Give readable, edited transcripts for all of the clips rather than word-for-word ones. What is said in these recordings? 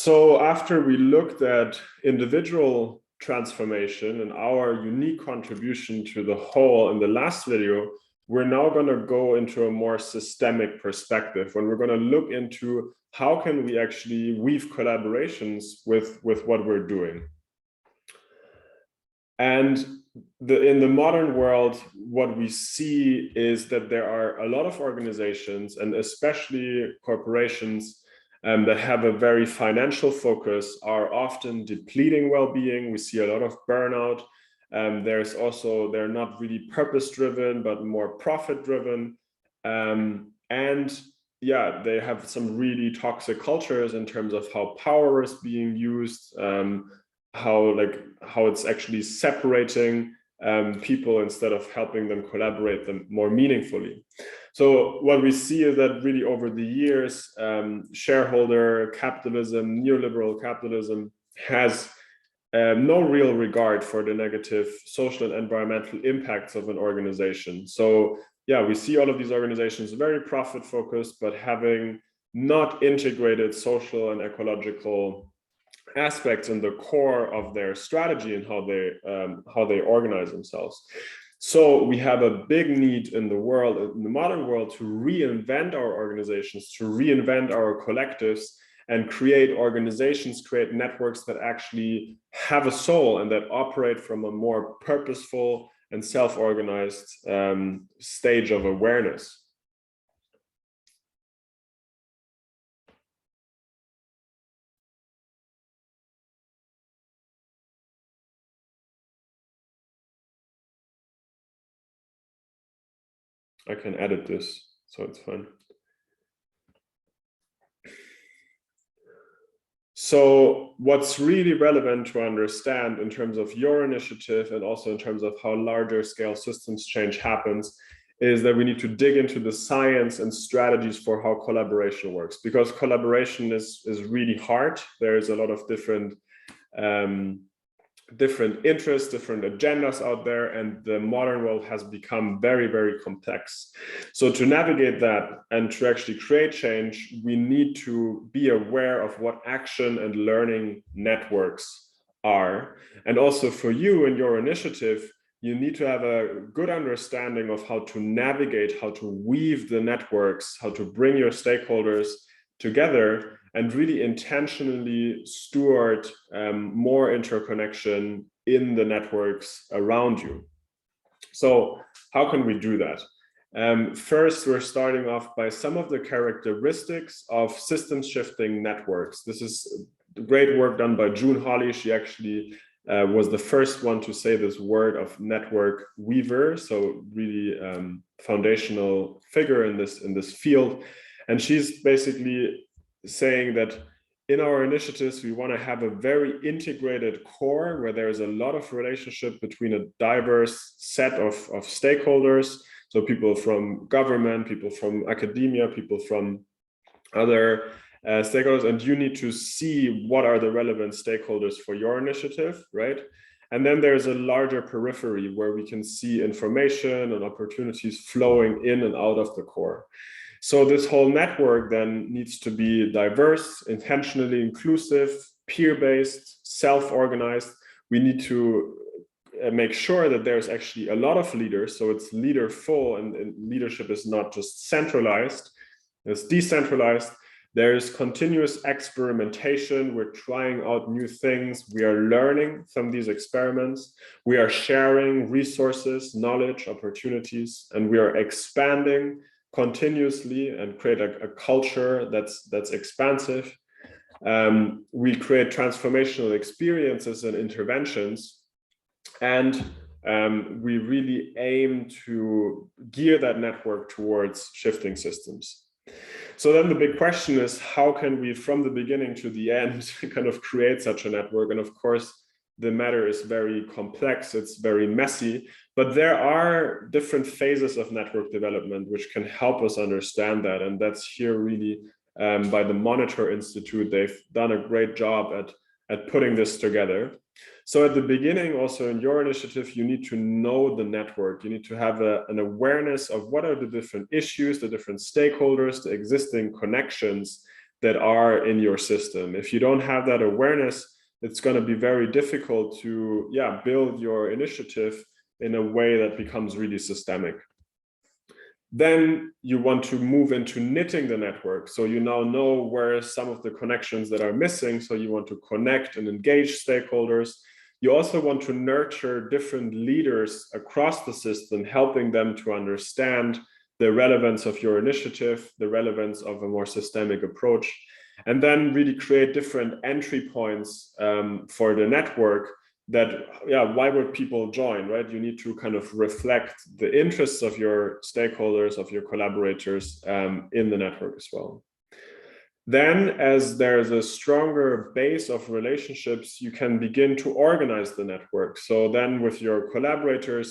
So after we looked at individual transformation and our unique contribution to the whole in the last video, we're now going to go into a more systemic perspective when we're going to look into how can we actually weave collaborations with what we're doing. And in the modern world, what we see is that there are a lot of organizations, and especially corporations, that have a very financial focus, are often depleting well-being. We see a lot of burnout. There's also, they're not really purpose-driven, but more profit-driven. And yeah, they have some really toxic cultures in terms of how power is being used, how it's actually separating people instead of helping them collaborate them more meaningfully. So what we see is that really over the years, shareholder capitalism, neoliberal capitalism has no real regard for the negative social and environmental impacts of an organization. So yeah, we see all of these organizations very profit focused, but having not integrated social and ecological aspects in the core of their strategy and how they organize themselves. So we have a big need in the world, in the modern world, to reinvent our organizations, to reinvent our collectives, and create organizations, create networks that actually have a soul and that operate from a more purposeful and self-organized stage of awareness. I can edit this, so it's fine. So what's really relevant to understand in terms of your initiative and also in terms of how larger scale systems change happens is that we need to dig into the science and strategies for how collaboration works, because collaboration is really hard. There's a lot of different interests, different agendas out there, and the modern world has become very, very complex. So to navigate that and to actually create change, we need to be aware of what action and learning networks are. And also for you and your initiative, you need to have a good understanding of how to navigate, how to weave the networks, how to bring your stakeholders together and really intentionally steward more interconnection in the networks around you. So how can we do that? First, we're starting off by some of the characteristics of systems shifting networks. This is great work done by June Hawley. She actually was the first one to say this word of network weaver, so really foundational figure in this field. And she's basically saying that in our initiatives, we want to have a very integrated core where there is a lot of relationship between a diverse set of stakeholders. So people from government, people from academia, people from other stakeholders, and you need to see what are the relevant stakeholders for your initiative, right? And then there's a larger periphery where we can see information and opportunities flowing in and out of the core. So this whole network then needs to be diverse, intentionally inclusive, peer-based, self-organized. We need to make sure that there's actually a lot of leaders, so it's leader-full, and leadership is not just centralized, it's decentralized. There's continuous experimentation. We're trying out new things. We are learning from these experiments. We are sharing resources, knowledge, opportunities, and we are expanding continuously and create a culture that's expansive. We create transformational experiences and interventions, and we really aim to gear that network towards shifting systems. So then the big question is, how can we, from the beginning to the end, kind of create such a network? And of course, the matter is very complex, it's very messy, but there are different phases of network development which can help us understand that. And that's here really by the Monitor Institute. They've done a great job at putting this together. So at the beginning, also in your initiative, you need to know the network. You need to have an awareness of what are the different issues, the different stakeholders, the existing connections that are in your system. If you don't have that awareness, it's going to be very difficult to build your initiative in a way that becomes really systemic. Then you want to move into knitting the network. So you now know where some of the connections that are missing. So you want to connect and engage stakeholders. You also want to nurture different leaders across the system, helping them to understand the relevance of your initiative, the relevance of a more systemic approach, and then really create different entry points for the network that, why would people join, right? You need to kind of reflect the interests of your stakeholders, of your collaborators in the network as well. Then, as there's a stronger base of relationships, you can begin to organize the network. So then with your collaborators,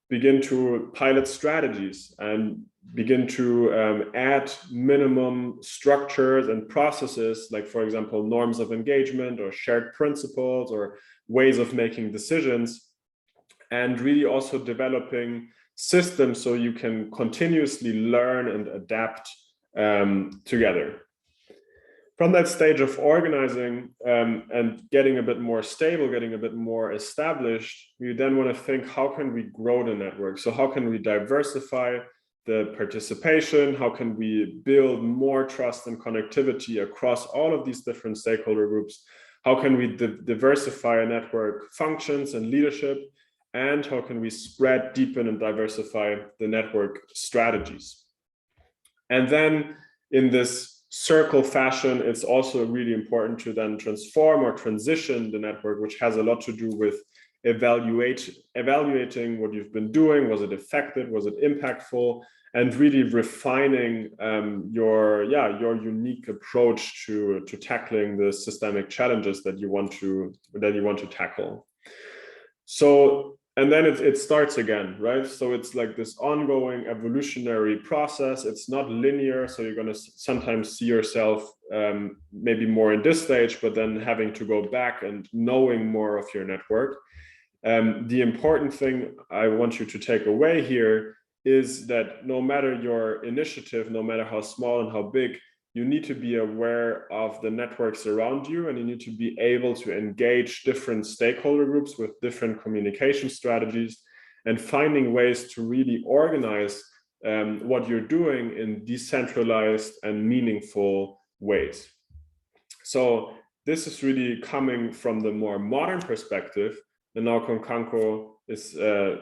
begin to pilot strategies and begin to add minimum structures and processes, like, for example, norms of engagement or shared principles or ways of making decisions, and really also developing systems so you can continuously learn and adapt together. From that stage of organizing and getting a bit more stable, getting a bit more established, we then want to think, how can we grow the network? So how can we diversify the participation? How can we build more trust and connectivity across all of these different stakeholder groups? How can we diversify a network functions and leadership? And how can we spread, deepen, and diversify the network strategies? And then in this circle fashion, it's also really important to then transform or transition the network, which has a lot to do with evaluating what you've been doing. Was it effective? Was it impactful? And really refining your unique approach to tackling the systemic challenges that you want to tackle. So, and then it starts again, right? So it's like this ongoing evolutionary process. It's not linear. So you're going to sometimes see yourself maybe more in this stage, but then having to go back and knowing more of your network. The important thing I want you to take away here is that no matter your initiative, no matter how small and how big, you need to be aware of the networks around you, and you need to be able to engage different stakeholder groups with different communication strategies and finding ways to really organize what you're doing in decentralized and meaningful ways. So this is really coming from the more modern perspective, and now Konkanko is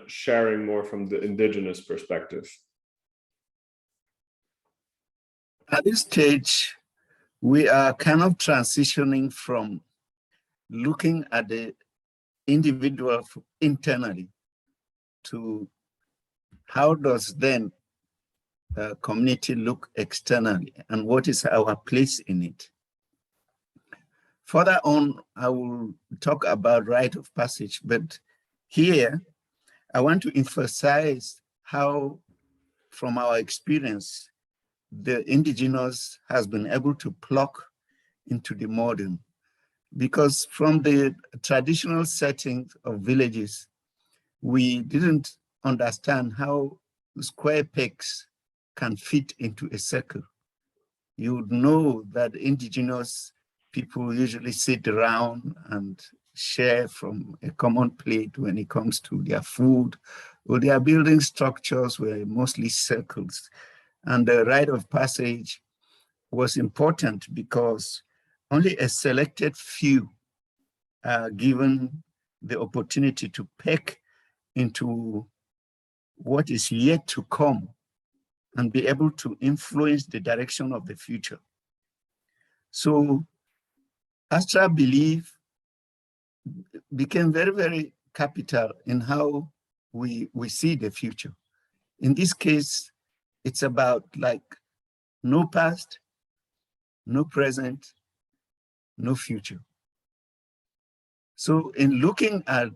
sharing more from the indigenous perspective. At this stage, we are kind of transitioning from looking at the individual internally to how does then the community look externally and what is our place in it. Further on, I will talk about rite of passage, but here I want to emphasize how, from our experience, the indigenous has been able to plug into the modern, because from the traditional settings of villages, we didn't understand how square pegs can fit into a circle. You would know that indigenous people usually sit around and share from a common plate when it comes to their food, or their building structures were mostly circles. And the rite of passage was important because only a selected few are given the opportunity to peek into what is yet to come and be able to influence the direction of the future. So Astra belief became very, very capital in how we see the future. In this case, it's about like no past, no present, no future. So in looking at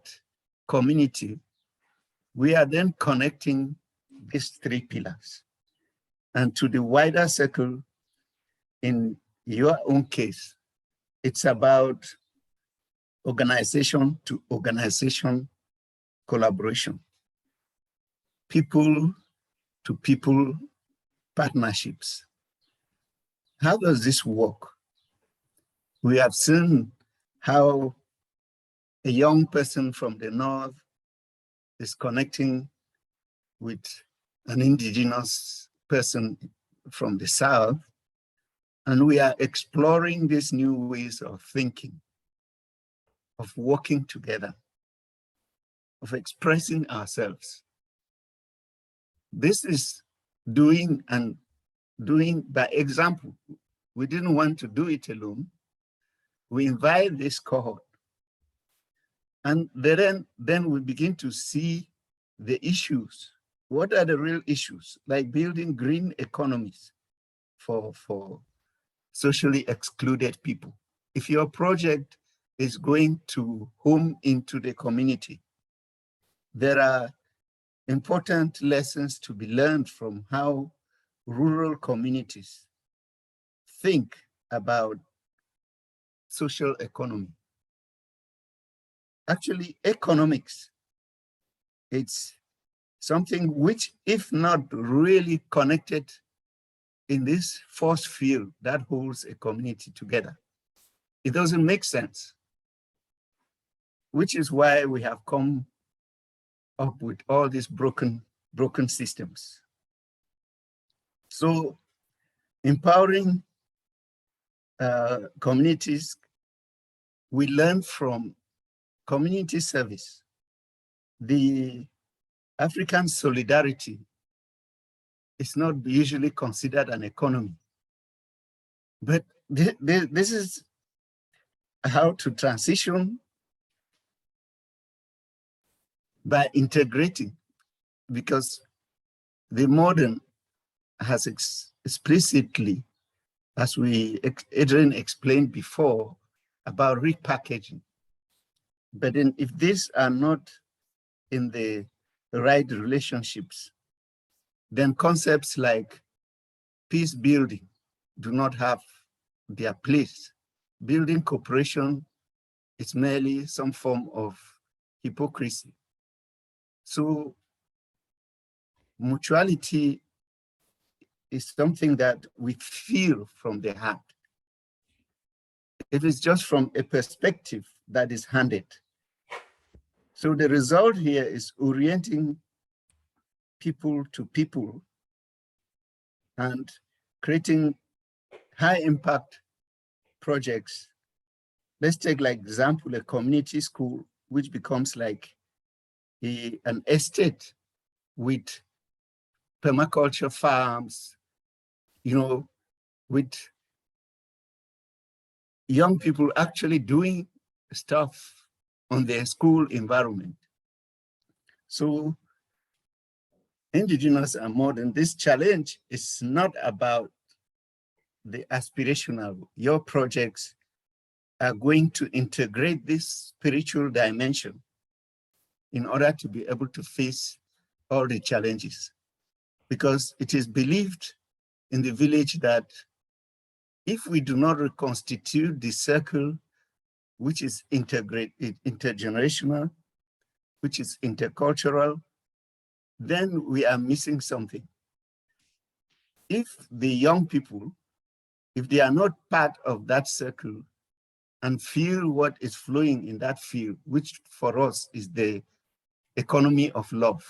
community, we are then connecting these three pillars. And to the wider circle, in your own case, it's about organization to organization collaboration, people to people partnerships. How does this work? We have seen how a young person from the north is connecting with an indigenous person from the south, and we are exploring these new ways of thinking, of working together, of expressing ourselves. This is doing by example. We didn't want to do it alone. We invite this cohort, and then we begin to see the issues. What are the real issues? Like building green economies for socially excluded people. If your project is going to home into the community, there are important lessons to be learned from how rural communities think about social economy. Actually, economics, it's something which, if not really connected in this force field that holds a community together, it doesn't make sense, which is why we have come up with all these broken systems. So empowering communities, we learn from community service. The African solidarity is not usually considered an economy, but this is how to transition by integrating, because the modern has explicitly, as Adrian explained before, about repackaging. But then if these are not in the right relationships, then concepts like peace building do not have their place. Building cooperation is merely some form of hypocrisy. So mutuality is something that we feel from the heart. It is just from a perspective that is handed. So the result here is orienting people to people and creating high impact projects. Let's take like example, a community school, which becomes like an estate with permaculture farms, with young people actually doing stuff on their school environment. So Indigenous and modern, this challenge is not about the aspirational. Your projects are going to integrate this spiritual dimension in order to be able to face all the challenges. Because it is believed in the village that if we do not reconstitute the circle, which is intergenerational, which is intercultural, then we are missing something. If the young people, if they are not part of that circle and feel what is flowing in that field, which for us is the economy of love,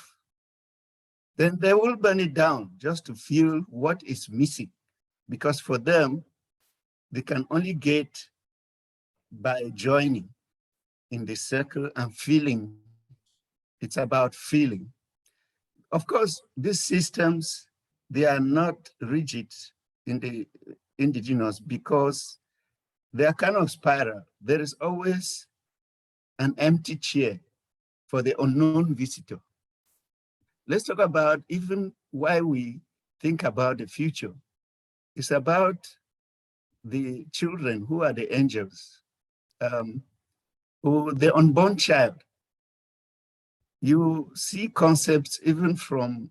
then they will burn it down just to feel what is missing. Because for them, they can only get by joining in the circle and feeling. It's about feeling. Of course, these systems, they are not rigid in the indigenous because they are kind of spiral. There is always an empty chair for the unknown visitor. Let's talk about even why we think about the future. It's about the children who are the angels, who the unborn child. You see concepts even from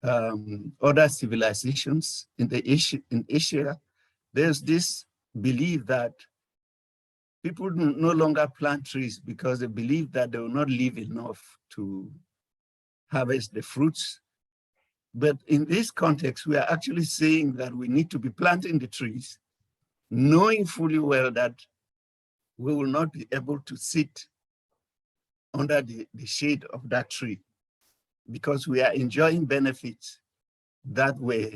other civilizations in Asia. There's this belief that people no longer plant trees because they believe that they will not live enough to harvest the fruits. But in this context, we are actually saying that we need to be planting the trees knowing fully well that we will not be able to sit under the shade of that tree because we are enjoying benefits that were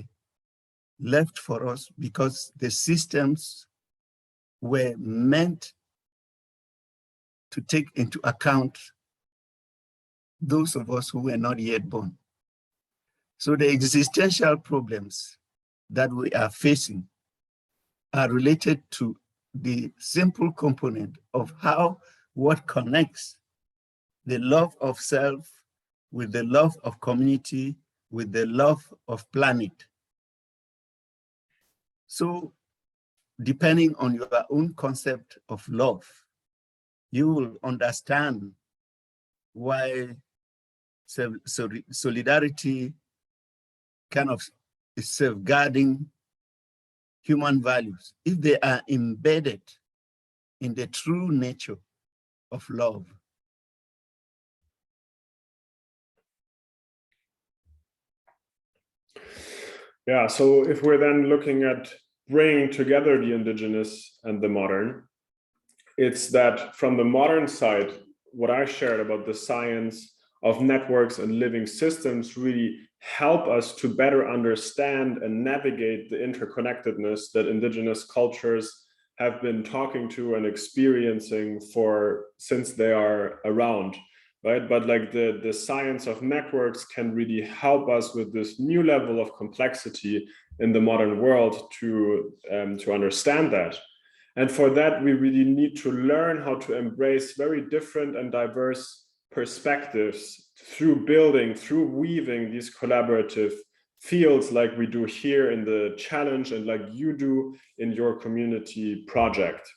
left for us because the systems were meant to take into account those of us who were not yet born. So the existential problems that we are facing are related to the simple component of how what connects the love of self with the love of community, with the love of planet. So depending on your own concept of love, you will understand why solidarity kind of is safeguarding human values if they are embedded in the true nature of love. Yeah, so if we're then looking at bringing together the indigenous and the modern, it's that from the modern side, what I shared about the science of networks and living systems really help us to better understand and navigate the interconnectedness that indigenous cultures have been talking to and experiencing since they are around, right? But like the science of networks can really help us with this new level of complexity in the modern world to understand that. And for that, we really need to learn how to embrace very different and diverse perspectives through building, through weaving these collaborative fields like we do here in the challenge and like you do in your community project.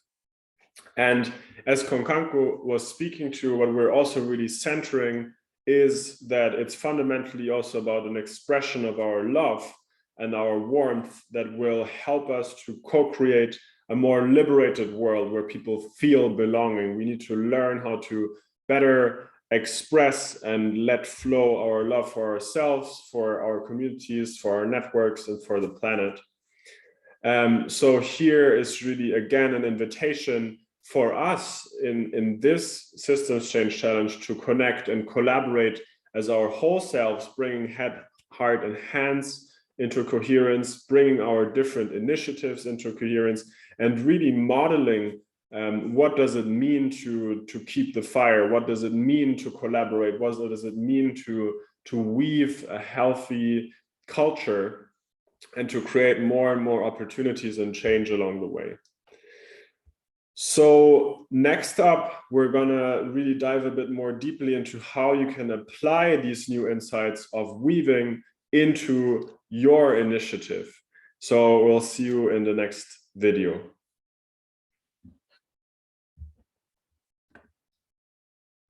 And as Konkanko was speaking to, what we're also really centering is that it's fundamentally also about an expression of our love and our warmth that will help us to co-create a more liberated world where people feel belonging. We need to learn how to better express and let flow our love for ourselves, for our communities, for our networks, and for the planet. So here is really, again, an invitation for us in this systems change challenge to connect and collaborate as our whole selves, bringing head, heart, and hands into coherence, bringing our different initiatives into coherence, and really modeling what does it mean to keep the fire? What does it mean to collaborate? What does it mean to weave a healthy culture and to create more and more opportunities and change along the way? So next up, we're gonna really dive a bit more deeply into how you can apply these new insights of weaving into your initiative. So we'll see you in the next video.